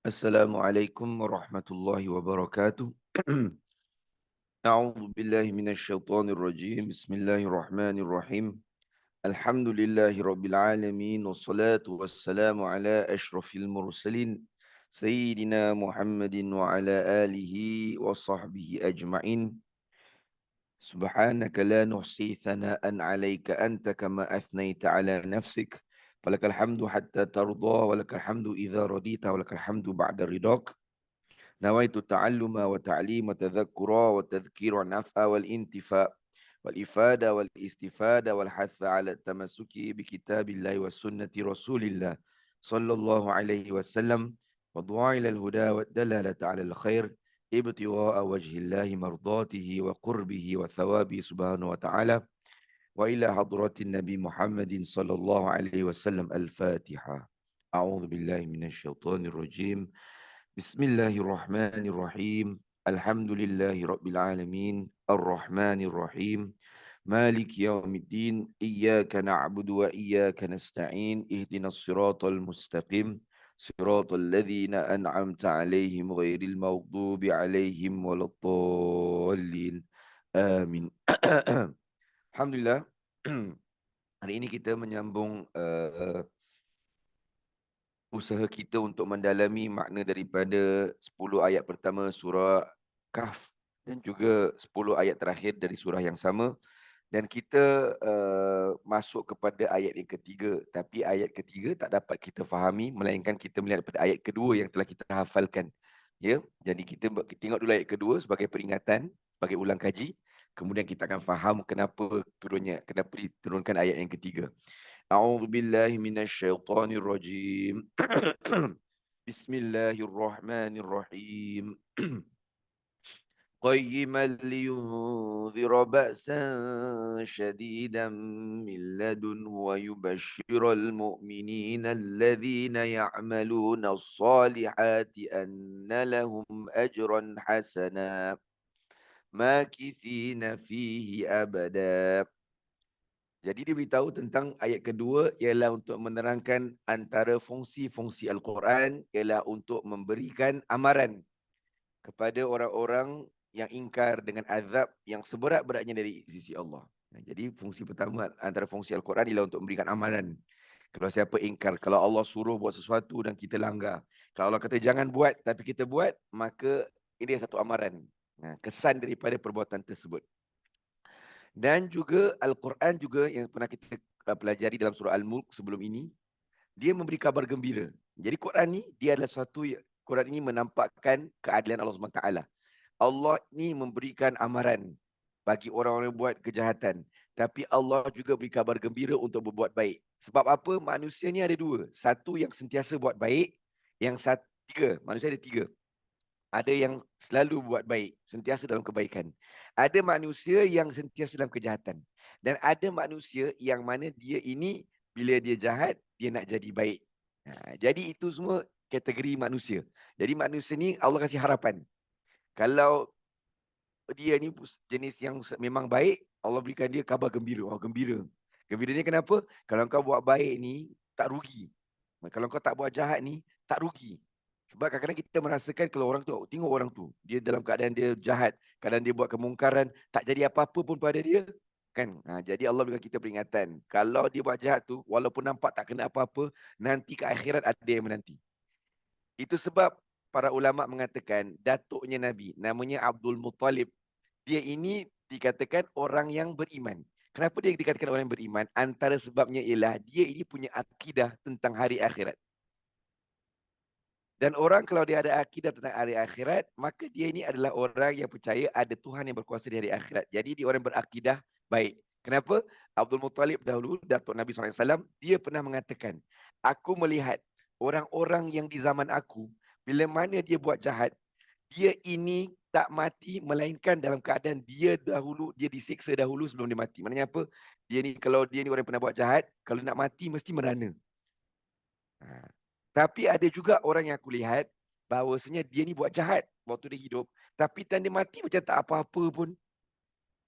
Assalamualaikum warahmatullahi wabarakatuh. A'udzu billahi minasyaitonir rajim. Bismillahirrahmanirrahim. Alhamdulillahi rabbil alamin wassalatu wassalamu ala asyrafil mursalin sayyidina Muhammadin wa ala alihi wa sahbihi ajma'in. Subhanaka la nuhsi thana'an 'alaika anta kama athnayta 'ala nafsik. Falakal hamdu hatta tarda wa lakal hamdu idza radita wa lakal hamdu ba'da ridak. نويت التعلم وتعليم وتذكرا والتذكير والنفع والانتفاع والإفادة والاستفادة والحث على التمسك بكتاب الله وسنة رسول الله صلى الله عليه وسلم والدعاء إلى الهدى والدلالة على الخير ابتغاء وجه الله مرضاته وقربه وثوابه سبحانه وتعالى وإلى حضرة النبي محمد صلى الله عليه وسلم. الفاتحة. أعوذ بالله من الشيطان الرجيم. Bismillahirrahmanirrahim. Alhamdulillahirabbil alamin. Arrahmanirrahim. Malik yaumiddin. Iyyaka na'budu wa iyyaka nasta'in. Ihdinas siratal mustaqim. Siratal ladzina an'amta 'alaihim ghairil maghdubi 'alaihim waladdallin. Amin. Alhamdulillah. Hari ini kita menyambung usaha kita untuk mendalami makna daripada 10 ayat pertama surah Kahf dan juga 10 ayat terakhir dari surah yang sama, dan kita masuk kepada ayat yang ketiga, tapi ayat ketiga tak dapat kita fahami melainkan kita melihat pada ayat kedua yang telah kita hafalkan, ya. Jadi kita tengok dulu ayat kedua sebagai peringatan, sebagai ulang kaji, kemudian kita akan faham kenapa diturunkan ayat yang ketiga. أعوذ بالله من الشيطان الرجيم. بسم الله الرحمن الرحيم. قيما لينذر بأسا شديدا من لدنه ويبشر المؤمنين الذين يعملون الصالحات أن لهم أجرا حسنا ماكثين فيه أبدا. Jadi dia beritahu tentang ayat kedua ialah untuk menerangkan antara fungsi-fungsi Al-Quran ialah untuk memberikan amaran kepada orang-orang yang ingkar dengan azab yang seberat-beratnya dari sisi Allah. Jadi fungsi pertama antara fungsi Al-Quran ialah untuk memberikan amaran. Kalau siapa ingkar, kalau Allah suruh buat sesuatu dan kita langgar, kalau Allah kata jangan buat tapi kita buat, maka ini satu amaran. Kesan daripada perbuatan tersebut. Dan juga Al-Quran juga yang pernah kita pelajari dalam surah Al-Mulk sebelum ini, dia memberi kabar gembira. Jadi Quran ni dia adalah Quran ini menampakkan keadilan Allah SWT. Allah ni memberikan amaran bagi orang-orang yang buat kejahatan, tapi Allah juga beri kabar gembira untuk berbuat baik. Sebab apa? Manusia ni ada dua. Satu yang sentiasa buat baik, yang tiga. Manusia ada tiga. Ada yang selalu buat baik, sentiasa dalam kebaikan. Ada manusia yang sentiasa dalam kejahatan. Dan ada manusia yang mana dia ini, bila dia jahat, dia nak jadi baik. Jadi itu semua kategori manusia. Jadi manusia ni Allah kasih harapan. Kalau dia ni jenis yang memang baik, Allah berikan dia kabar gembira. Oh, gembira. Gembiranya kenapa? Kalau kau buat baik ni, tak rugi. Kalau kau tak buat jahat ni, tak rugi. Sebab kadang-kadang kita merasakan kalau orang tu, tengok orang tu, dia dalam keadaan dia jahat, keadaan dia buat kemungkaran, tak jadi apa-apa pun pada dia, kan? Jadi Allah berikan kita peringatan. Kalau dia buat jahat tu, walaupun nampak tak kena apa-apa, nanti ke akhirat ada yang menanti. Itu sebab para ulama mengatakan, datuknya Nabi, namanya Abdul Muttalib, dia ini dikatakan orang yang beriman. Kenapa dia dikatakan orang yang beriman? Antara sebabnya ialah dia ini punya akidah tentang hari akhirat. Dan orang kalau dia ada akidah tentang hari akhirat, maka dia ini adalah orang yang percaya ada Tuhan yang berkuasa di hari akhirat. Jadi dia orang berakidah baik. Kenapa? Abdul Muttalib dahulu, Datuk Nabi SAW, dia pernah mengatakan, aku melihat orang-orang yang di zaman aku, bila mana dia buat jahat, dia ini tak mati melainkan dalam keadaan dia disiksa dahulu sebelum dia mati. Maknanya apa? Kalau dia ni orang yang pernah buat jahat, kalau nak mati mesti merana. Tapi ada juga orang yang aku lihat bahawasanya dia ni buat jahat waktu dia hidup, tapi tanda mati macam tak apa-apa pun.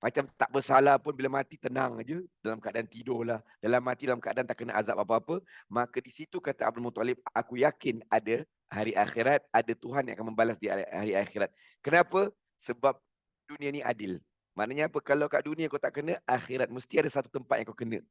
Macam tak bersalah pun bila mati tenang aja. Dalam keadaan tidur lah. Dalam mati dalam keadaan tak kena azab apa-apa. Maka di situ kata Abdul Muttalib, aku yakin ada hari akhirat, ada Tuhan yang akan membalas di hari akhirat. Kenapa? Sebab dunia ni adil. Maknanya apa? Kalau kat dunia kau tak kena, akhirat mesti ada satu tempat yang kau kena.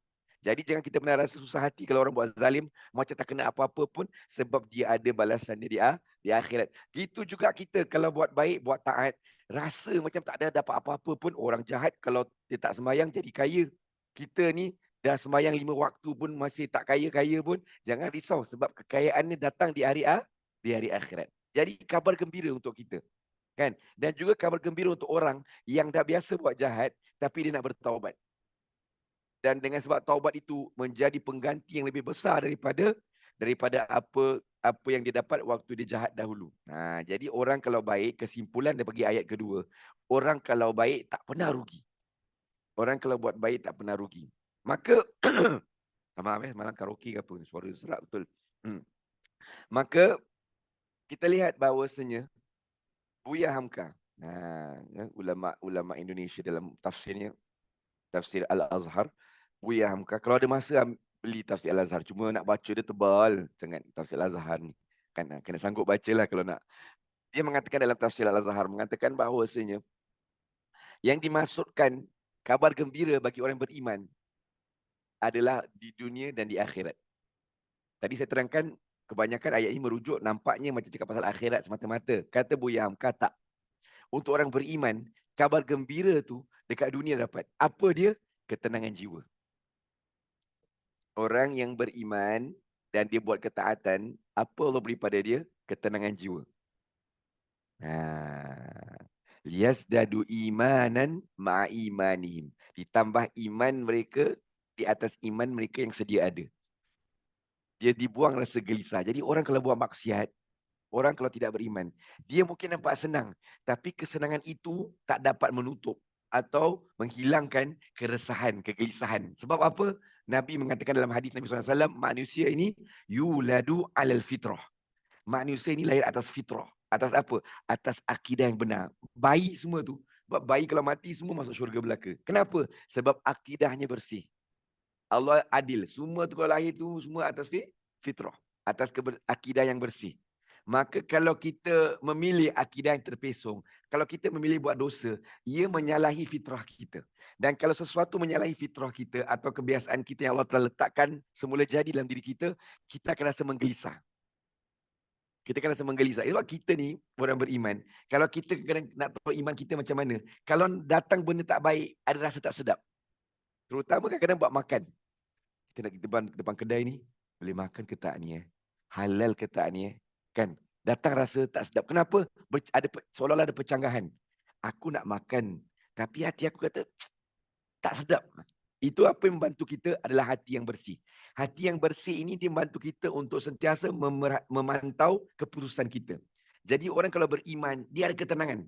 Jadi jangan kita pernah rasa susah hati kalau orang buat zalim, macam tak kena apa-apa pun, sebab dia ada balasan dia di akhirat. Gitu juga kita kalau buat baik, buat taat, rasa macam tak ada dapat apa-apa pun. Orang jahat kalau dia tak sembahyang jadi kaya. Kita ni dah sembahyang 5 waktu pun masih tak kaya-kaya pun, jangan risau sebab kekayaan ni datang di hari akhirat. Jadi kabar gembira untuk kita. Kan? Dan juga kabar gembira untuk orang yang dah biasa buat jahat tapi dia nak bertaubat. Dan dengan sebab taubat itu menjadi pengganti yang lebih besar daripada apa yang dia dapat waktu dia jahat dahulu. Jadi orang kalau baik, kesimpulan dia bagi ayat kedua, orang kalau baik tak pernah rugi. Orang kalau buat baik tak pernah rugi. Maka maaf malam karaoke ke apa ni, suara serak betul. Maka kita lihat bahawasanya Buya Hamka, ulama Indonesia dalam tafsirnya, tafsir Al-Azhar, Buya Hamka. Kalau ada masa beli tafsir Al-Azhar. Cuma nak baca dia tebal sangat tafsir Al-Azhar ni. Kan kena sanggup baca lah kalau nak. Dia mengatakan dalam tafsir Al-Azhar, mengatakan bahawasanya yang dimaksudkan kabar gembira bagi orang beriman adalah di dunia dan di akhirat. Tadi saya terangkan kebanyakan ayat ini merujuk nampaknya macam cakap pasal akhirat semata-mata. Kata Buya Hamka tak. Untuk orang beriman, kabar gembira tu dekat dunia dapat. Apa dia? Ketenangan jiwa. Orang yang beriman dan dia buat ketaatan, apa Allah beri pada dia? Ketenangan jiwa. Liyazdadu imanan ma'a imanihim. Ditambah iman mereka di atas iman mereka yang sedia ada. Dia dibuang rasa gelisah. Jadi orang kalau buat maksiat, orang kalau tidak beriman, dia mungkin nampak senang. Tapi kesenangan itu tak dapat menutup atau menghilangkan keresahan, kegelisahan. Sebab apa? Nabi mengatakan dalam hadis Nabi SAW, manusia ini yuladu alal fitrah. Manusia ini lahir atas fitrah. Atas apa? Atas akidah yang benar. Bayi semua tu. Sebab bayi kalau mati semua masuk syurga belaka. Kenapa? Sebab akidahnya bersih. Allah adil. Semua tu kalau lahir tu semua atas fitrah. Atas akidah yang bersih. Maka kalau kita memilih akidah yang terpesong, kalau kita memilih buat dosa, ia menyalahi fitrah kita. Dan kalau sesuatu menyalahi fitrah kita atau kebiasaan kita yang Allah telah letakkan semula jadi dalam diri kita, kita akan rasa menggelisah. Kita akan rasa menggelisah. Sebab kita ni orang beriman. Kalau kita kadang nak tahu iman kita macam mana, kalau datang benda tak baik, ada rasa tak sedap. Terutama kadang-kadang buat makan. Kita nak depan kedai ni, boleh makan ke tak ni? Halal ke tak ni? Kan? Datang rasa tak sedap. Kenapa? Seolah-olah ada percanggahan. Aku nak makan, tapi hati aku kata, tak sedap. Itu apa yang membantu kita adalah hati yang bersih. Hati yang bersih ini dia membantu kita untuk sentiasa memantau keputusan kita. Jadi orang kalau beriman, dia ada ketenangan.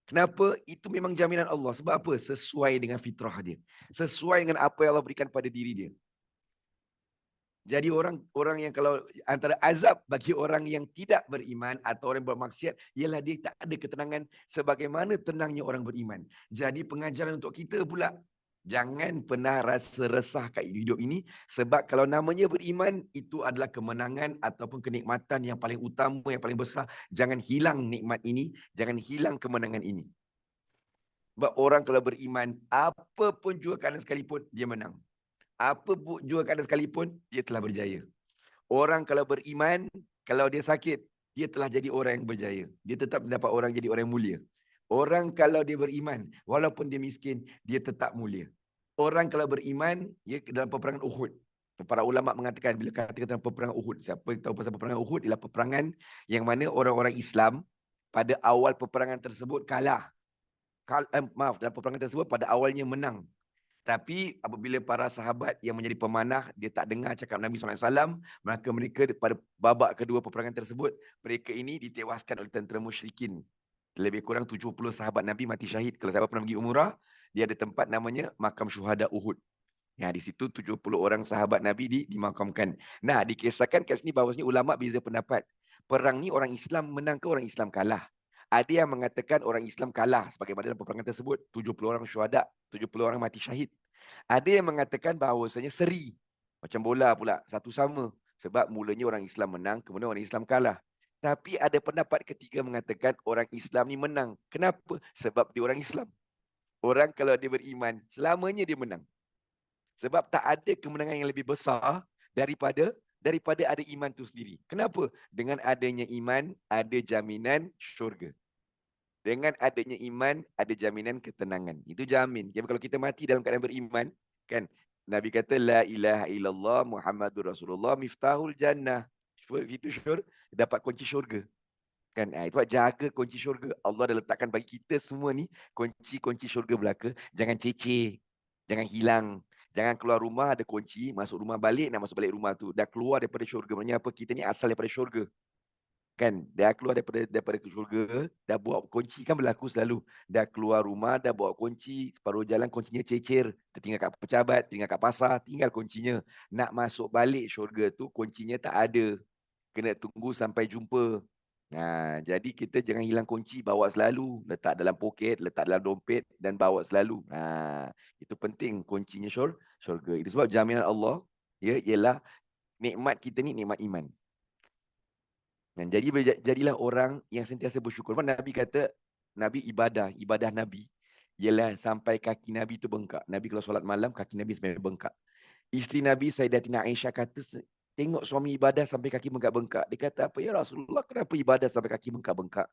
Kenapa? Itu memang jaminan Allah. Sebab apa? Sesuai dengan fitrah dia. Sesuai dengan apa yang Allah berikan pada diri dia. Jadi orang yang kalau antara azab bagi orang yang tidak beriman atau orang yang bermaksiat ialah dia tak ada ketenangan sebagaimana tenangnya orang beriman. Jadi pengajaran untuk kita pula, jangan pernah rasa resah kat hidup ini sebab kalau namanya beriman itu adalah kemenangan ataupun kenikmatan yang paling utama, yang paling besar. Jangan hilang nikmat ini, jangan hilang kemenangan ini. Sebab orang kalau beriman, apa pun jua keadaan sekalipun dia menang. Apa jua keadaan sekalipun, dia telah berjaya. Orang kalau beriman, kalau dia sakit, dia telah jadi orang yang berjaya. Dia tetap dapat orang jadi orang yang mulia. Orang kalau dia beriman, walaupun dia miskin, dia tetap mulia. Orang kalau beriman, dia dalam peperangan Uhud. Para ulama mengatakan, bila katakan peperangan Uhud, siapa yang tahu pasal peperangan Uhud, ialah peperangan yang mana orang-orang Islam pada awal peperangan tersebut kalah. Dalam peperangan tersebut pada awalnya menang. Tapi apabila para sahabat yang menjadi pemanah, dia tak dengar cakap Nabi SAW, maka mereka pada babak kedua peperangan tersebut, mereka ini ditewaskan oleh tentera musyrikin. Lebih kurang 70 sahabat Nabi mati syahid. Kalau sahabat pernah pergi umrah, dia ada tempat namanya Makam Syuhada Uhud. Ya, di situ 70 orang sahabat Nabi dimakamkan. Nah, dikisahkan kat sini bahawasanya ulama' beza pendapat. Perang ni orang Islam menang ke orang Islam kalah? Ada yang mengatakan orang Islam kalah sebagaimana dalam peperangan tersebut. 70 orang syuhada, 70 orang mati syahid. Ada yang mengatakan bahawasanya seri. Macam bola pula, satu sama. Sebab mulanya orang Islam menang, kemudian orang Islam kalah. Tapi ada pendapat ketiga mengatakan orang Islam ni menang. Kenapa? Sebab dia orang Islam. Orang kalau dia beriman, selamanya dia menang. Sebab tak ada kemenangan yang lebih besar daripada ada iman tu sendiri. Kenapa? Dengan adanya iman, ada jaminan syurga. Dengan adanya iman, ada jaminan ketenangan. Itu jamin. Jadi kalau kita mati dalam keadaan beriman, kan? Nabi kata, La ilaha illallah Muhammadur Rasulullah miftahul jannah. Itu dapat kunci syurga. Kan? Itu jaga kunci syurga. Allah dah letakkan bagi kita semua ni, kunci-kunci syurga belaka. Jangan ceceh. Jangan hilang. Jangan keluar rumah, ada kunci. Masuk rumah balik, nak masuk balik rumah tu. Dah keluar daripada syurga. Maksudnya apa? Kita ni asal daripada syurga. Kan dia keluar daripada syurga, dah bawa kunci, kan berlaku selalu, dah keluar rumah, dah bawa kunci, separuh jalan kuncinya cecer, tertinggal kat pejabat, tinggal kat pasar, tinggal kuncinya. Nak masuk balik syurga tu kuncinya tak ada, kena tunggu sampai jumpa. Nah, jadi kita jangan hilang kunci, bawa selalu, letak dalam poket, letak dalam dompet dan bawa selalu. Nah, itu penting kuncinya syurga. Itu sebab jaminan Allah ya ialah nikmat kita ni nikmat iman. Dan jadilah orang yang sentiasa bersyukur. Nabi kata, Nabi ibadah Nabi ialah sampai kaki Nabi tu bengkak. Nabi kalau solat malam, kaki Nabi sampai bengkak. Isteri Nabi Sayyidatina Aisyah kata, tengok suami ibadah sampai kaki bengkak-bengkak. Dia kata, apa ya Rasulullah, kenapa ibadah sampai kaki bengkak-bengkak?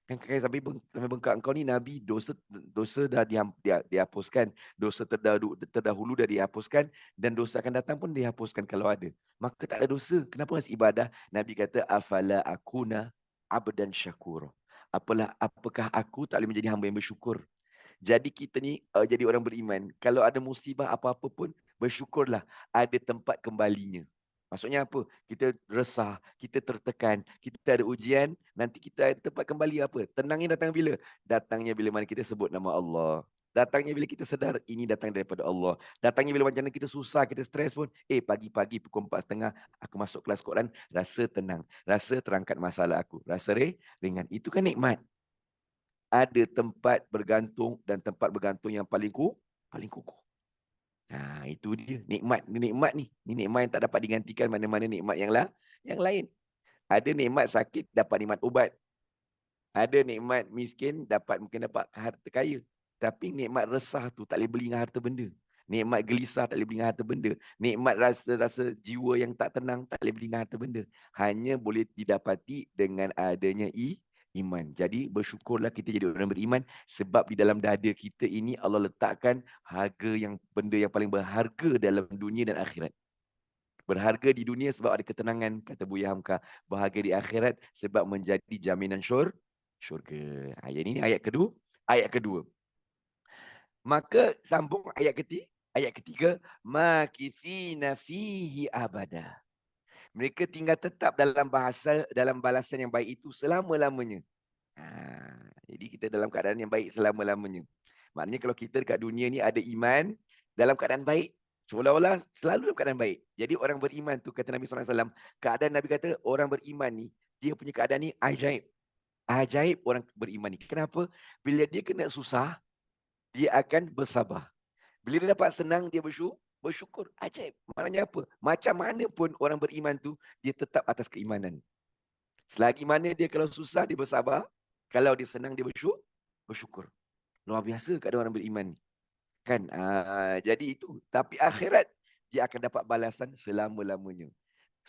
Kan kaki sampai bengkak engkau ni Nabi, dosa dah dihapuskan, dosa terdahulu dah dihapuskan, dan dosa akan datang pun dihapuskan kalau ada. Maka tak ada dosa. Kenapa masih ibadah? Nabi kata, afala akuna abdan syakur. Apakah aku tak boleh menjadi hamba yang bersyukur? Jadi kita ni jadi orang beriman. Kalau ada musibah apa-apa pun, bersyukurlah. Ada tempat kembalinya. Maksudnya apa? Kita resah, kita tertekan, kita ada ujian, nanti kita ada tempat kembali apa? Tenangnya datang bila? Datangnya bila mana kita sebut nama Allah. Datangnya bila kita sedar, ini datang daripada Allah. Datangnya bila macam mana kita susah, kita stres pun, pagi-pagi pukul 4:30, aku masuk kelas Quran, rasa tenang. Rasa terangkat masalah aku. Rasa ringan. Itu kan nikmat. Ada tempat bergantung dan tempat bergantung yang paling kukuh. Nah, itu dia nikmat ni. Ni nikmat yang tak dapat digantikan mana-mana nikmat yang lain. Ada nikmat sakit dapat nikmat ubat. Ada nikmat miskin mungkin dapat harta kaya. Tapi nikmat resah tu tak boleh beli dengan harta benda. Nikmat gelisah tak boleh beli dengan harta benda. Nikmat rasa jiwa yang tak tenang tak boleh beli dengan harta benda. Hanya boleh didapati dengan adanya iman. Jadi bersyukurlah kita jadi orang beriman sebab di dalam dada kita ini Allah letakkan benda yang paling berharga dalam dunia dan akhirat. Berharga di dunia sebab ada ketenangan, kata Buya Hamka. Berharga di akhirat sebab menjadi jaminan syurga. Ayat ini ayat kedua. Ayat kedua. Maka sambung ayat ketiga. Ayat ketiga, makithina fihi abada. Mereka tinggal tetap dalam balasan yang baik itu selama-lamanya. Jadi kita dalam keadaan yang baik selama-lamanya. Maknanya kalau kita dekat dunia ni ada iman, dalam keadaan baik, seolah-olah selalu dalam keadaan baik. Jadi orang beriman tu, kata Nabi SAW, keadaan Nabi kata orang beriman ni, dia punya keadaan ni ajaib. Ajaib orang beriman ni. Kenapa? Bila dia kena susah, dia akan bersabar. Bila dia dapat senang, dia bersyukur. Ajaib. Maknanya apa? Macam mana pun orang beriman tu, dia tetap atas keimanan. Selagi mana dia kalau susah, dia bersabar. Kalau dia senang, dia bersyukur. Luar biasa keadaan orang beriman. Kan? Jadi itu. Tapi akhirat, dia akan dapat balasan selama-lamanya.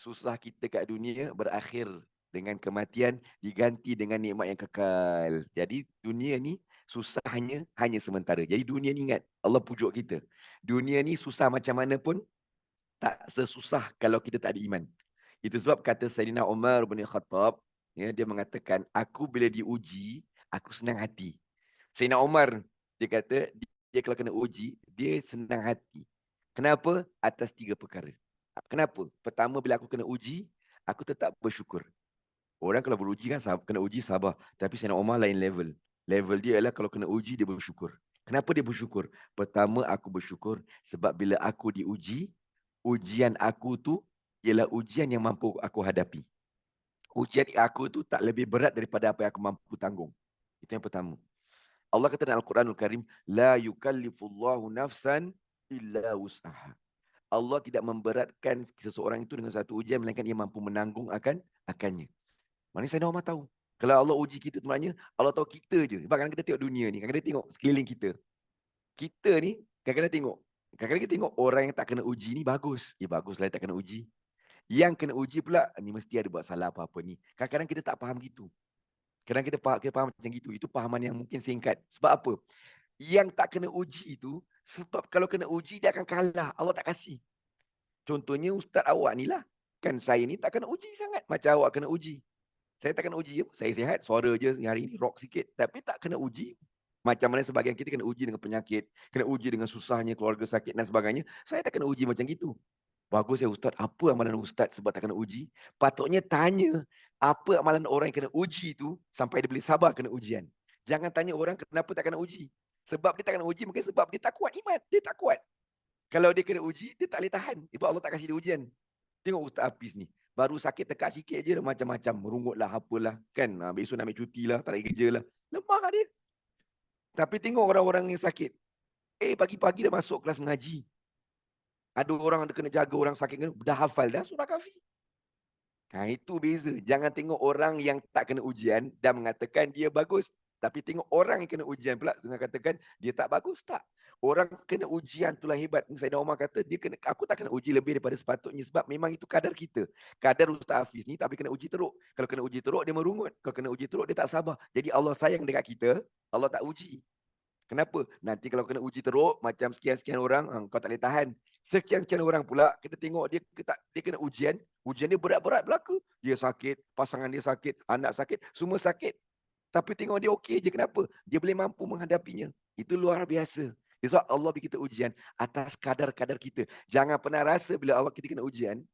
Susah kita kat dunia berakhir dengan kematian, diganti dengan nikmat yang kekal. Jadi dunia ni susah hanya sementara. Jadi dunia ni ingat, Allah pujuk kita. Dunia ni susah macam mana pun, tak sesusah kalau kita tak ada iman. Itu sebab kata Sayyidina Umar bin Khattab, ya, dia mengatakan, aku bila diuji, aku senang hati. Sayyidina Umar, dia kata, dia kalau kena uji, dia senang hati. Kenapa? Atas 3 perkara. Kenapa? Pertama, bila aku kena uji, aku tetap bersyukur. Orang kalau beruji kan kena uji sabar. Tapi Sayyidina Umar lain level. Level dia adalah kalau kena uji, dia bersyukur. Kenapa dia bersyukur? Pertama, aku bersyukur sebab bila aku diuji, ujian aku tu ialah ujian yang mampu aku hadapi. Ujian aku tu tak lebih berat daripada apa yang aku mampu tanggung. Itu yang pertama. Allah kata dalam Al-Quranul Karim, la yukallifullahu nafsan illa wus'aha. Allah tidak memberatkan seseorang itu dengan satu ujian melainkan ia mampu menanggung akannya. Mana saya Umar tahu. Kalau Allah uji kita tu maknanya Allah tahu kita je. Sebab kadang kita tengok dunia ni, kadang kita tengok sekeliling kita. Kita ni kadang-kadang tengok, kadang-kadang kita tengok orang yang tak kena uji ni bagus. Ya baguslah tak kena uji. Yang kena uji pula ni mesti ada buat salah apa-apa ni. Kadang-kadang kita tak faham gitu. Kadang kita faham macam gitu. Itu pahaman yang mungkin singkat. Sebab apa? Yang tak kena uji itu, sebab kalau kena uji, dia akan kalah. Allah tak kasih. Contohnya ustaz awak ni lah. Kan saya ni tak kena uji sangat. Macam awak kena uji. Saya tak kena uji. Saya sihat, suara je hari ni rock sikit. Tapi tak kena uji. Macam mana sebagian kita kena uji dengan penyakit. Kena uji dengan susahnya keluarga sakit dan sebagainya. Saya tak kena uji macam gitu. Bagus ya Ustaz. Apa amalan Ustaz sebab tak kena uji? Patutnya tanya apa amalan orang yang kena uji itu sampai dia boleh sabar kena ujian. Jangan tanya orang kenapa tak kena uji. Sebab dia tak kena uji mungkin sebab dia tak kuat iman. Dia tak kuat. Kalau dia kena uji, dia tak boleh tahan. Sebab Allah tak kasih dia ujian. Tengok Ustaz Hafiz ni. Baru sakit tekak sikit je macam-macam. Merungut lah, apalah. Kan? Besok nak ambil cuti lah, tak nak kerja lah. Lemah dia. Tapi tengok orang-orang yang sakit. Pagi-pagi dah masuk kelas mengaji. Ada orang ada kena jaga orang sakit, dah hafal dah surah Kahfi. Itu beza. Jangan tengok orang yang tak kena ujian dan mengatakan dia bagus. Tapi tengok orang yang kena ujian pula dengan katakan dia tak bagus. Tak. Orang kena ujian itulah hebat. Sayyidina Umar kata, aku tak kena uji lebih daripada sepatutnya sebab memang itu kadar kita. Kadar Ustaz Hafiz ni tapi kena uji teruk. Kalau kena uji teruk dia merungut. Kalau kena uji teruk dia tak sabar. Jadi Allah sayang dekat kita, Allah tak uji. Kenapa? Nanti kalau kena uji teruk, macam sekian-sekian orang, kau tak boleh tahan. Sekian-sekian orang pula, kita tengok dia kena ujian dia berat-berat belaka. Dia sakit, pasangan dia sakit, anak sakit, semua sakit. Tapi tengok dia okey je, kenapa? Dia boleh mampu menghadapinya. Itu luar biasa. Sebab Allah beri kita ujian atas kadar-kadar kita. Jangan pernah rasa bila Allah kita kena ujian,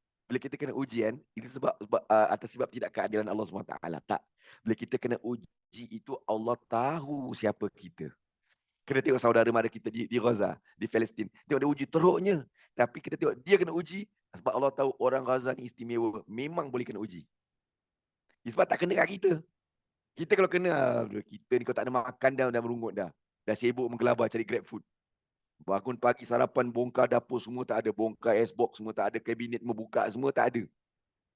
itu atas sebab tidak keadilan Allah SWT. Tak. Bila kita kena uji, itu Allah tahu siapa kita. Kena tengok saudara mara kita di Gaza, di Palestin. Tengok dia uji teruknya. Tapi kita tengok dia kena uji. Sebab Allah tahu orang Gaza ni istimewa. Memang boleh kena uji. Sebab tak kena kat kita. Kita kalau kena, kita ni kalau tak ada makan dah merungut dah. Dah sibuk menggelabar cari grab food. Bangun pagi sarapan, bongkar dapur semua tak ada. Bongkar S-box semua tak ada. Kabinet membuka semua tak ada.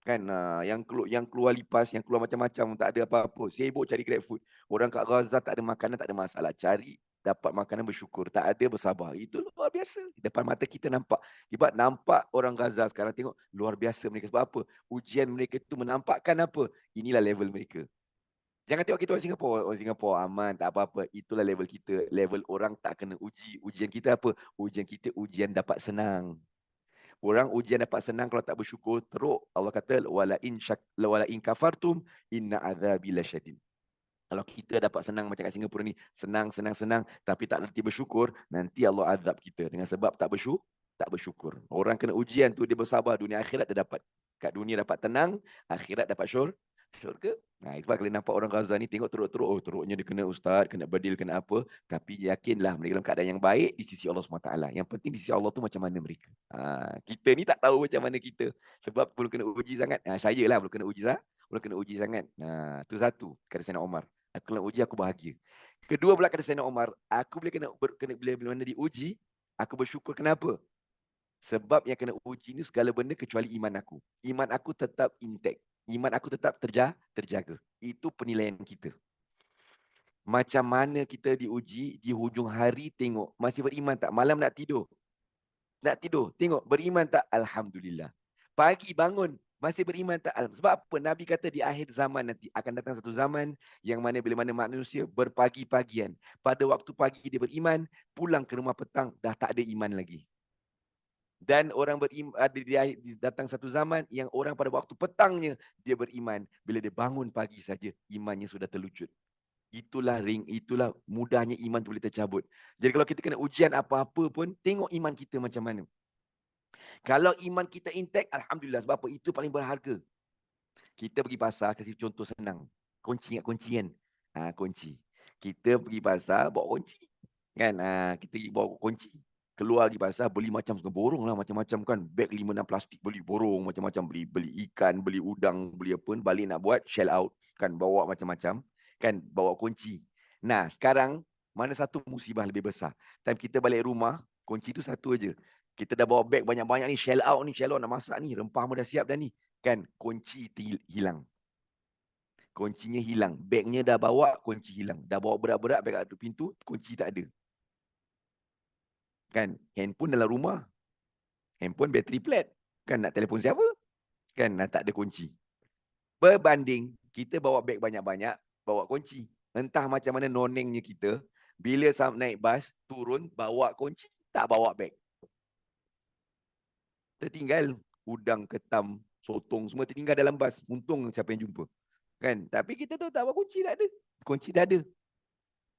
Kan yang keluar lipas, yang keluar macam-macam, tak ada apa-apa. Sibuk cari grab food. Orang kat Gaza tak ada makanan, tak ada masalah. Cari, dapat makanan, bersyukur. Tak ada, bersabar. Itu luar biasa. Depan mata kita nampak. Sebab nampak orang Gaza sekarang, tengok luar biasa mereka. Sebab apa? Ujian mereka itu menampakkan apa? Inilah level mereka. Jangan tengok kita orang Singapura. Orang Singapura aman, tak apa-apa. Itulah level kita. Level orang tak kena uji. Ujian kita apa? Ujian kita ujian dapat senang. Orang ujian dapat senang kalau tak bersyukur, teruk. Allah kata, wala in kafartum inna azabi lasyadid. Kalau kita dapat senang macam kat Singapura ni, senang, tapi tak reti bersyukur, nanti Allah azab kita dengan sebab tak bersyukur. Orang kena ujian tu, dia bersabar, dunia akhirat dia dapat. Kat dunia dapat tenang, akhirat dapat syurga. Sebab kalau nampak orang Gaza ni tengok teruk-teruk, teruknya dia kena ustaz, kena badil, kena apa. Tapi yakinlah mereka dalam keadaan yang baik di sisi Allah SWT. Yang penting di sisi Allah tu macam mana mereka. Kita ni tak tahu macam mana kita. Sebab belum kena uji sangat. Saya lah belum kena uji sangat. Tu satu, kata Sayyidina Umar. Aku kena uji, aku bahagia. Kedua pula kata Sayyidina Umar, aku bila mana diuji, aku bersyukur. Kenapa? Sebab yang kena uji ni segala benda kecuali iman aku. Iman aku tetap intact. Iman aku tetap terjaga. Itu penilaian kita. Macam mana kita diuji, di hujung hari tengok, masih beriman tak? Malam nak tidur. Tengok, beriman tak? Alhamdulillah. Pagi bangun, masih beriman tak? Sebab apa? Nabi kata di akhir zaman nanti akan datang satu zaman yang mana bila mana manusia berpagi-pagian. Pada waktu pagi dia beriman, pulang ke rumah petang dah tak ada iman lagi. Dan orang datang satu zaman yang orang pada waktu petangnya dia beriman. Bila dia bangun pagi saja, imannya sudah terlucut. Itulah mudahnya iman tu boleh tercabut. Jadi kalau kita kena ujian apa-apa pun, tengok iman kita macam mana. Kalau iman kita intact, Alhamdulillah. Sebab apa? Itu paling berharga. Kita pergi pasar, kasih contoh senang. Kunci, ingat kunci kan? Kunci. Kita pergi pasar, bawa kunci. Kan? Kita bawa kunci. Keluar di pasar, beli macam borong lah, macam-macam kan. Beg 5-6 plastik, beli borong, macam-macam. Beli ikan, beli udang, beli apa. Balik nak buat, shell out. Kan, bawa macam-macam. Kan, bawa kunci. Nah, sekarang, mana satu musibah lebih besar? Time kita balik rumah, kunci tu satu aja. Kita dah bawa beg banyak-banyak ni, shell out nak masak ni. Rempah pun dah siap dah ni. Kan, kunci hilang. Kuncinya hilang. Bagnya dah bawa, kunci hilang. Dah bawa berat-berat, beg kat pintu, kunci tak ada. Kan, handphone dalam rumah. Handphone bateri flat. Kan nak telefon siapa? Kan tak ada kunci. Berbanding, kita bawa beg banyak-banyak, bawa kunci. Entah macam mana nonengnya kita, bila naik bas, turun, bawa kunci, tak bawa beg. Tertinggal udang, ketam, sotong, semua tertinggal dalam bas. Untung siapa yang jumpa. Kan? Tapi kita tahu tak bawa kunci, tak ada. Kunci tak ada.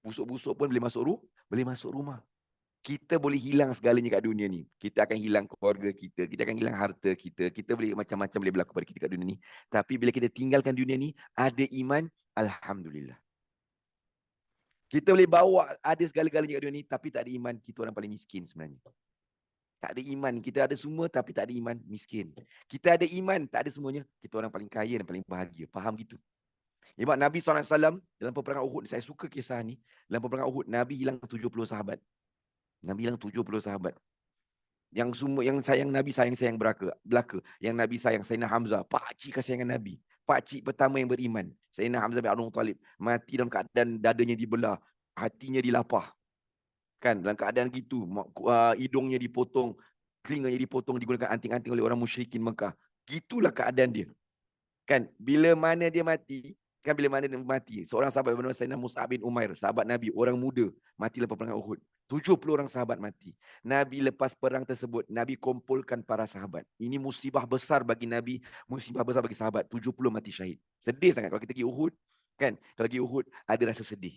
Busuk-busuk pun boleh masuk rumah. Kita boleh hilang segalanya kat dunia ni. Kita akan hilang keluarga kita. Kita akan hilang harta kita. Kita boleh macam-macam boleh berlaku pada kita kat dunia ni. Tapi bila kita tinggalkan dunia ni, ada iman, Alhamdulillah. Kita boleh bawa ada segala-galanya kat dunia ni, tapi tak ada iman, kita orang paling miskin sebenarnya. Tak ada iman, kita ada semua tapi tak ada iman, miskin. Kita ada iman, tak ada semuanya, kita orang paling kaya dan paling bahagia. Faham gitu? Sebab Nabi SAW dalam peperangan Uhud, saya suka kisah ni. Dalam peperangan Uhud, Nabi hilang 70 sahabat. Nabi hilang 70 sahabat. Yang semua yang sayang Nabi sayang belaka. Yang Nabi sayang Sayyidina Hamzah, pakcik kesayangan Nabi. Pakcik pertama yang beriman. Sayyidina Hamzah bin Abdul Muttalib mati dalam keadaan dadanya dibelah, hatinya dilapah. Kan dalam keadaan gitu, hidungnya dipotong, telinganya dipotong digunakan anting-anting oleh orang musyrikin Mekah. Gitulah keadaan dia. Kan bila mana dia mati, seorang sahabat bernama Sayyidina Mus'ab bin Umair, sahabat Nabi, orang muda, mati dalam peperangan Uhud. 70 orang sahabat mati. Nabi lepas perang tersebut, Nabi kumpulkan para sahabat. Ini musibah besar bagi Nabi, musibah besar bagi sahabat. 70 mati syahid. Sedih sangat kalau kita pergi Uhud, kan? Kalau pergi Uhud ada rasa sedih.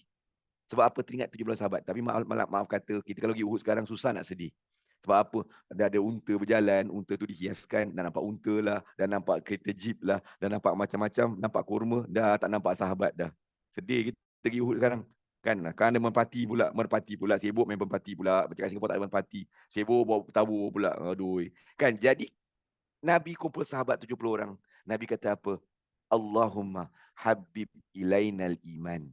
Sebab apa? Teringat 17 sahabat. Tapi maaf kata, kita kalau pergi Uhud sekarang susah nak sedih. Sebab apa? Ada unta berjalan, unta tu dihiaskan, dah nampak unta lah, dah nampak kereta jeep lah, dah nampak macam-macam, nampak kurma, dah tak nampak sahabat dah. Sedih kita pergi Uhud sekarang. Kan ada merpati pula, sibuk main merpati pula. Macam kat Singapura tak ada merpati. Sibuk bawa tabur pula. Aduh. Kan jadi Nabi kumpul sahabat 70 orang. Nabi kata apa? Allahumma habib ilainal iman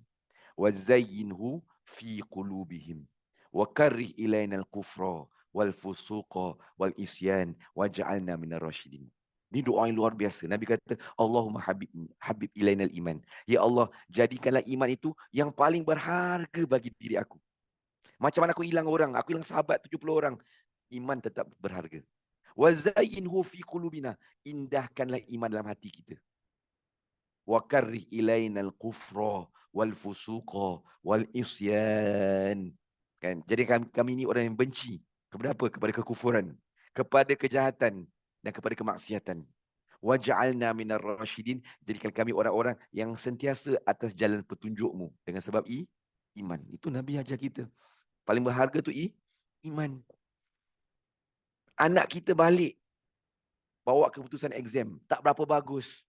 wa zayyinhu fi qulubihim wa karrih ilainal kufra wal fusuqa wal isyan waj'alna minar rasyidin. Ini doa yang luar biasa. Nabi kata, Allahumma habib ilainal iman. Ya Allah, jadikanlah iman itu yang paling berharga bagi diri aku. Macam mana aku hilang orang, aku hilang sahabat 70 orang, iman tetap berharga. Wa zayyinhu fi qulubina, indahkanlah iman dalam hati kita. Wa karrih ilainal kufra wal fusuqa wal isyan. Kan? Jadi kami ini orang yang benci kepada apa? Kepada kekufuran, kepada kejahatan dan kepada kemaksiatan. Waj'alna minar rasyidin, jadikan kami orang-orang yang sentiasa atas jalan petunjukmu dengan sebab iman. Itu Nabi ajar kita. Paling berharga tu iman. Anak kita balik bawa keputusan exam tak berapa bagus.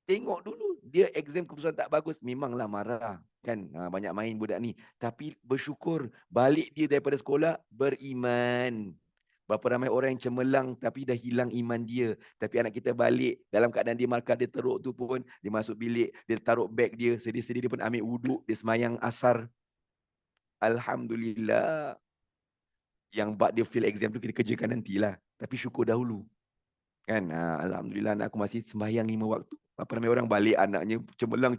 Tengok dulu, dia exam keputusan tak bagus, memanglah marah. Kan, banyak main budak ni. Tapi bersyukur, balik dia daripada sekolah, beriman. Berapa ramai orang yang cemerlang tapi dah hilang iman dia. Tapi anak kita balik, dalam keadaan dia markah, dia teruk tu pun, dia masuk bilik, dia taruh beg dia, sedih-sedih dia pun ambil wuduk, dia semayang asar. Alhamdulillah. Yang bak dia fail exam tu kita kerjakan nantilah. Tapi syukur dahulu. Kan, Alhamdulillah anak aku masih sembahyang 5 waktu. Apa ramai orang balik anaknya cemerlang,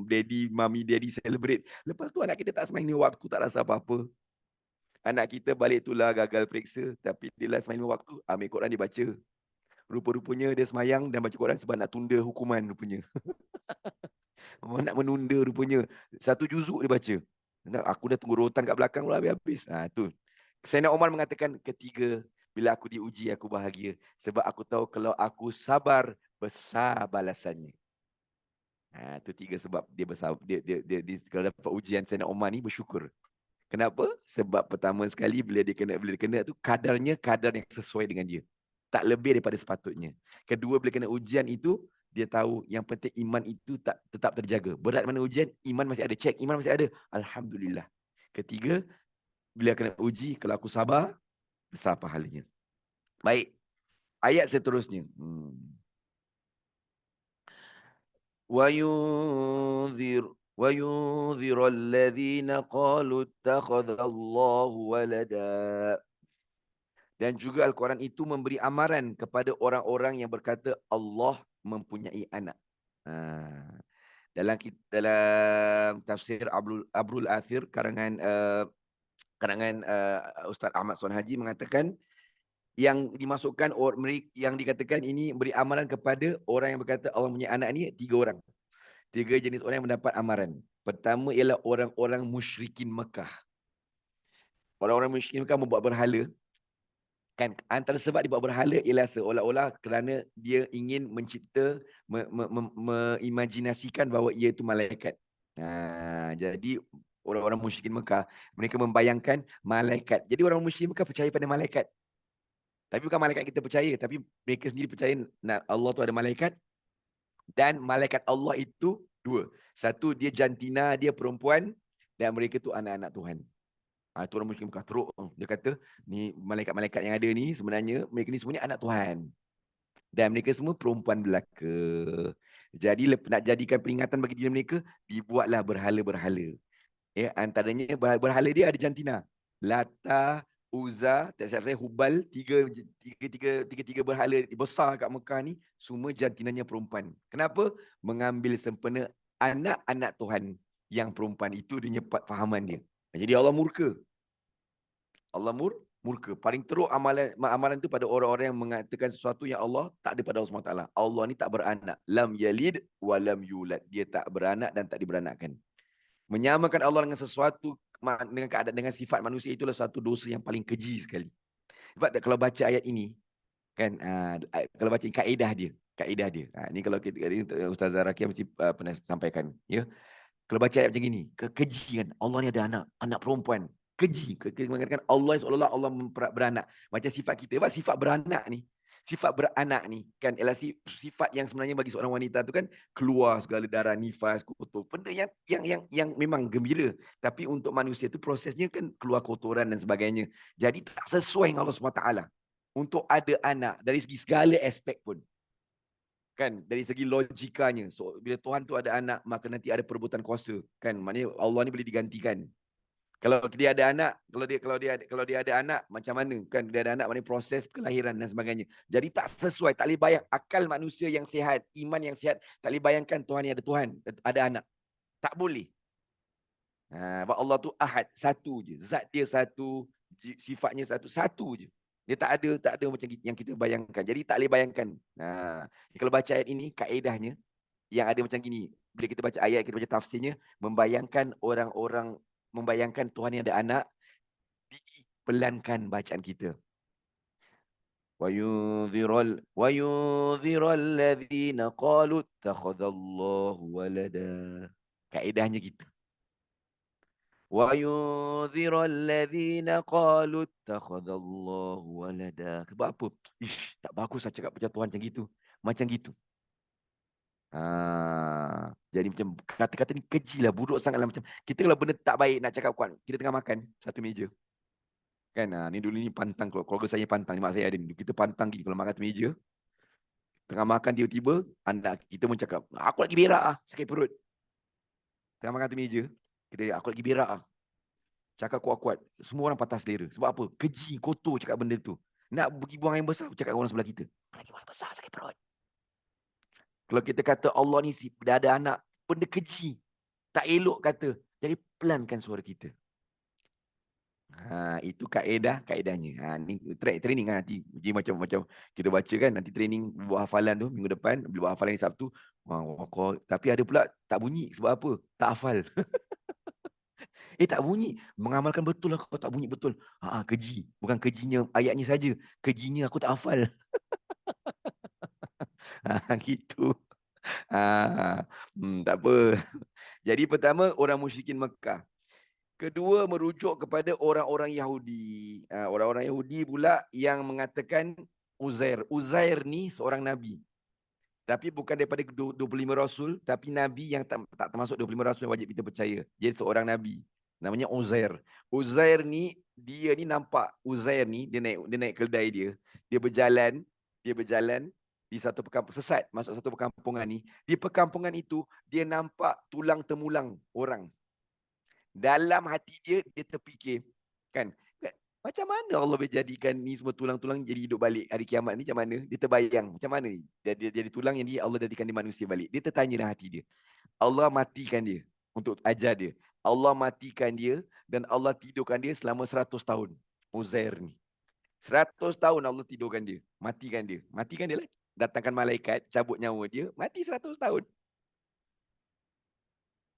daddy, mami, daddy celebrate. Lepas tu anak kita tak sembahyang 5 waktu, tak rasa apa-apa. Anak kita balik itulah gagal periksa, tapi dia lah sembahyang 5 waktu, ambil Quran dia baca. Rupa-rupanya dia sembahyang dan baca Quran sebab nak tunda hukuman rupanya. Nak menunda rupanya. 1 juzuk dia baca. Aku dah tunggu rotan kat belakang pula habis-habis. Tu. Sayyidina Umar mengatakan, ketiga, bila aku diuji, aku bahagia. Sebab aku tahu kalau aku sabar, besar balasannya. Itu 3 sebab dia besar. Dia kalau dapat ujian Sayyidina Umar ni bersyukur. Kenapa? Sebab pertama sekali bila dia kena tu, kadarnya kadar yang sesuai dengan dia. Tak lebih daripada sepatutnya. Kedua, bila kena ujian itu, dia tahu yang penting iman itu tetap terjaga. Berat mana ujian, iman masih ada. Cek, iman masih ada. Alhamdulillah. Ketiga, bila kena uji, kalau aku sabar, besar pahalanya. Baik, ayat seterusnya. وينذر وينذر الذين قالوا اتخذ الله ولدا. Dan juga Al-Quran itu memberi amaran kepada orang-orang yang berkata Allah mempunyai anak. Dalam tafsir Abrul Athir karangan Ustaz Ahmad Sonhaji mengatakan yang dimasukkan yang dikatakan ini beri amaran kepada orang yang berkata Allah mempunyai anak ni 3 orang. 3 jenis orang yang mendapat amaran. Pertama ialah orang-orang musyrikin Mekah. Orang-orang musyrikin Mekah membuat berhala. Kan antara sebab dia buat berhala ialah seolah-olah kerana dia ingin mencipta, mengimajinasikan bahawa ia itu malaikat. Jadi orang-orang musyrikin Mekah, mereka membayangkan malaikat. Jadi orang musyrikin Mekah percaya pada malaikat. Tapi bukan malaikat kita percaya, tapi mereka sendiri percaya Allah tu ada malaikat. Dan malaikat Allah itu 2. Satu, dia jantina, dia perempuan. Dan mereka tu anak-anak Tuhan. Itu orang musyrik Mekah teruk. Dia kata, ni malaikat-malaikat yang ada ni, sebenarnya mereka ni semuanya anak Tuhan. Dan mereka semua perempuan belaka. Jadi nak jadikan peringatan bagi diri mereka, dibuatlah berhala-berhala. Ya, antaranya berhala dia ada jantina. Lata, Uzza, tak silap saya, Hubal, tiga berhala besar kat Mekah ni, semua jantinanya perempuan. Kenapa? Mengambil sempena anak-anak Tuhan yang perempuan. Itu dia fahaman dia. Jadi Allah murka. Allah murka. Paling teruk amalan itu pada orang-orang yang mengatakan sesuatu yang Allah tak ada pada Allah SWT. Allah ni tak beranak. Lam yalid wa lam yulad. Dia tak beranak dan tak diberanakkan. Menyamakan Allah dengan sesuatu, dengan keadaan, dengan sifat manusia, itulah satu dosa yang paling keji sekali. Sebab kalau baca ayat ini, kan, kalau baca kaedah dia. Ni kalau kita, Ustazah Rakia mesti pernah sampaikan. Ya? Kalau baca ayat macam ini, keji kan. Allah ni ada anak perempuan. Keji. Mengatakan Allah seolah-olah Allah beranak. Macam sifat kita. Sebab sifat beranak ni, sifat beranak ni, kan, ialah sifat yang sebenarnya bagi seorang wanita tu kan, keluar segala darah, nifas, kotor. Benda yang memang gembira. Tapi untuk manusia tu prosesnya kan keluar kotoran dan sebagainya. Jadi tak sesuai dengan Allah SWT. Untuk ada anak, dari segi segala aspek pun. Kan, dari segi logikanya, so bila Tuhan tu ada anak, maka nanti ada perebutan kuasa, kan, maknanya Allah ni boleh digantikan. Kalau dia ada anak, kalau dia ada anak, macam mana, kan, dia ada anak, maknanya proses kelahiran dan sebagainya. Jadi tak sesuai, tak boleh bayang, akal manusia yang sihat, iman yang sihat, tak boleh bayangkan Tuhan ni ada Tuhan, ada anak. Tak boleh. Allah tu ahad, satu je, zat dia satu, sifatnya satu je. Dia tak ada macam yang kita bayangkan. Jadi tak boleh bayangkan. Kalau baca ayat ini, kaedahnya yang ada macam gini. Bila kita baca ayat, kita baca tafsirnya, membayangkan Tuhan yang ada anak, dipelankan bacaan kita. وَيُنذِرَ الَّذِينَ قَالُوا اتَّخَذَ اللَّهُ وَلَدًا. Kaedahnya gitu. وَيُنذِرَ الَّذِينَ قَالُوا اتَّخَذَ اللَّهُ وَلَدًا. Sebab apa? Tak bagus lah cakap macam Tuhan macam gitu. Jadi macam kata-kata ni keji lah, buruk sangat lah. Macam kita kalau benda tak baik nak cakap kuat, kita tengah makan satu meja. Kan, ni dulu ni pantang, keluarga saya pantang, mak saya ada ni. Kita pantang gini kalau makan satu meja. Tengah makan tiba-tiba, anak kita pun cakap, aku lagi berak sakit perut. Tengah makan satu meja, aku lagi berak Cakap kuat-kuat. Semua orang patah selera. Sebab apa? Keji, kotor cakap benda tu. Nak pergi buang air besar, cakap orang sebelah kita. Lagi buang air besar, sakit perut. Kalau kita kata Allah ni dah ada anak, benda keji. Tak elok kata. Jadi pelankan suara kita. Itu kaedahnya. Ni training kan nanti. Jadi macam kita baca kan, nanti training buat hafalan tu minggu depan, buat hafalan ni Sabtu. Tapi ada pula tak bunyi. Sebab apa? Tak hafal. Tak bunyi. Mengamalkan betul lah kau tak bunyi betul. Keji. Bukan kejinya ayatnya saja. Kejinya aku tak hafal. Gitu. Tak apa. Jadi pertama, orang musyrikin Mekah. Kedua, merujuk kepada orang-orang Yahudi. Orang-orang Yahudi pula yang mengatakan Uzair. Uzair ni seorang Nabi. Tapi bukan daripada 25 Rasul. Tapi Nabi yang tak termasuk 25 Rasul yang wajib kita percaya. Dia seorang Nabi. Namanya Uzair. Uzair ni dia ni nampak Uzair ni, dia naik keldai dia. Dia berjalan di satu perkampungan, sesat masuk satu perkampungan ni. Di perkampungan itu, dia nampak tulang temulang orang. Dalam hati dia, dia terfikir, kan, macam mana Allah boleh jadikan ni semua tulang-tulang jadi hidup balik hari kiamat ni, macam mana? Dia terbayang, macam mana jadi tulang yang Allah jadikan dia manusia balik. Dia tertanya dalam hati dia. Allah matikan dia untuk ajar dia. Allah matikan dia dan Allah tidurkan dia selama 100 tahun. Uzair ni. 100 tahun Allah tidurkan dia. Matikan dia. Matikan dia lah. Datangkan malaikat, cabut nyawa dia. Mati 100 tahun.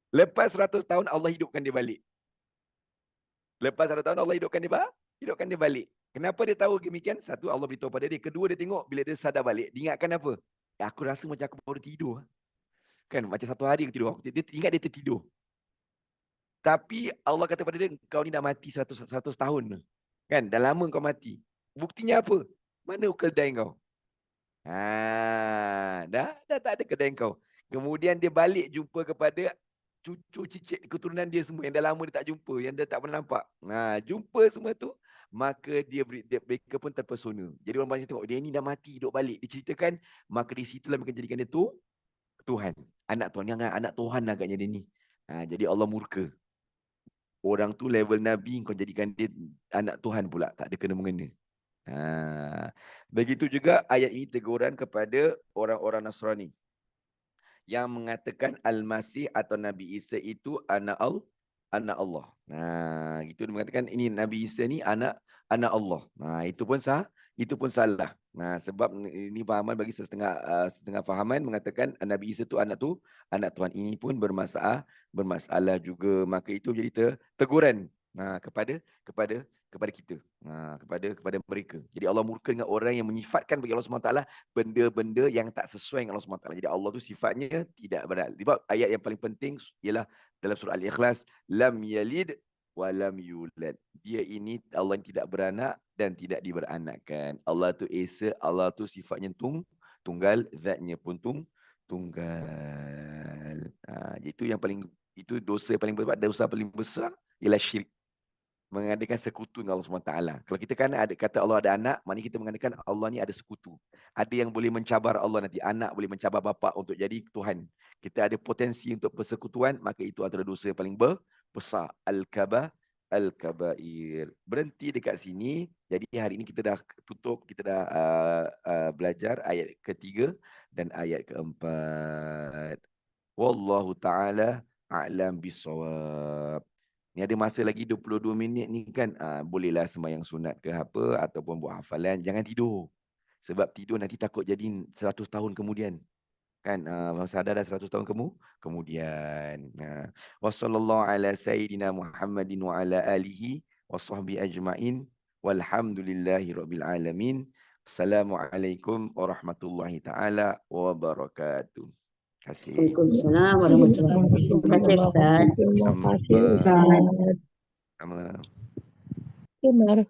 Lepas 100 tahun Allah hidupkan dia balik. Lepas 100 tahun Allah hidupkan dia balik. Kenapa dia tahu demikian? Satu, Allah beritahu pada dia. Kedua, dia tengok bila dia sadar balik. Dia ingatkan apa? Aku rasa macam aku baru tidur. Kan, macam satu hari aku tidur. Dia ingat dia tertidur. Tapi Allah kata pada dia, kau ni dah mati 100 tahun. Kan, dah lama kau mati. Buktinya apa? Mana kedai kau? Dah tak ada kedai kau. Kemudian dia balik jumpa kepada cucu cicit keturunan dia semua yang dah lama dia tak jumpa, yang dia tak pernah nampak. Jumpa semua tu, maka mereka pun terpesona. Jadi orang banyak tengok dia ni dah mati, hidup balik. Diceritakan, maka di situlah mereka jadikan dia tu Tuhan. Anak Tuhan, yang anak Tuhan agaknya dia ni. Jadi Allah murka. Orang tu level Nabi, kau jadikan dia anak Tuhan pula. Tak ada kena-mengena. Begitu juga ayat ini teguran kepada orang-orang Nasrani yang mengatakan Al-Masih atau Nabi Isa itu anak Allah. Gitu dia mengatakan ini Nabi Isa ni anak Allah. Itu pun salah. Sebab ini fahaman bagi setengah fahaman mengatakan Nabi Isa tu anak Tuhan. Ini pun bermasalah juga. Maka itu jadi teguran kepada kita, kepada mereka. Jadi Allah murka dengan orang yang menyifatkan bagi Allah SWT benda-benda yang tak sesuai dengan Allah SWT. Jadi Allah tu sifatnya tidak berat. Sebab ayat yang paling penting ialah dalam surah Al-Ikhlas, lam yalid wa lam yulad. Dia ini Allah yang tidak beranak dan tidak diberanakkan. Allah tu esa, Allah tu sifatnya tunggal, zatnya pun tunggal. Itu dosa paling besar, dosa paling besar ialah syirik. Mengadakan sekutu dengan Allah SWT. Kalau kita kan kata Allah ada anak, maknanya kita mengadakan Allah ni ada sekutu. Ada yang boleh mencabar Allah nanti. Anak boleh mencabar bapa untuk jadi Tuhan. Kita ada potensi untuk persekutuan, maka itu adalah dosa yang paling besar. Al-Kabair. Berhenti dekat sini. Jadi hari ini kita dah tutup, kita dah belajar ayat ketiga dan ayat keempat. Wallahu ta'ala a'lam bisawab. Ni ada masa lagi 22 minit ni kan. Bolehlah sembahyang sunat ke apa ataupun buat hafalan. Jangan tidur. Sebab tidur nanti takut jadi 100 tahun kemudian. Kan sadar dah 100 tahun kemudian. Wassallallahu ala sayyidina Muhammadin wa ala alihi wa sahbihi ajma'in. Walhamdulillahi rabbil alamin. Assalamualaikum warahmatullahi taala wabarakatuh. Terima kasih. Waalaikumsalam warahmatullahi wabarakatuh. Terima kasih Ustaz. Terima kasih Ustaz. Sama. Benar.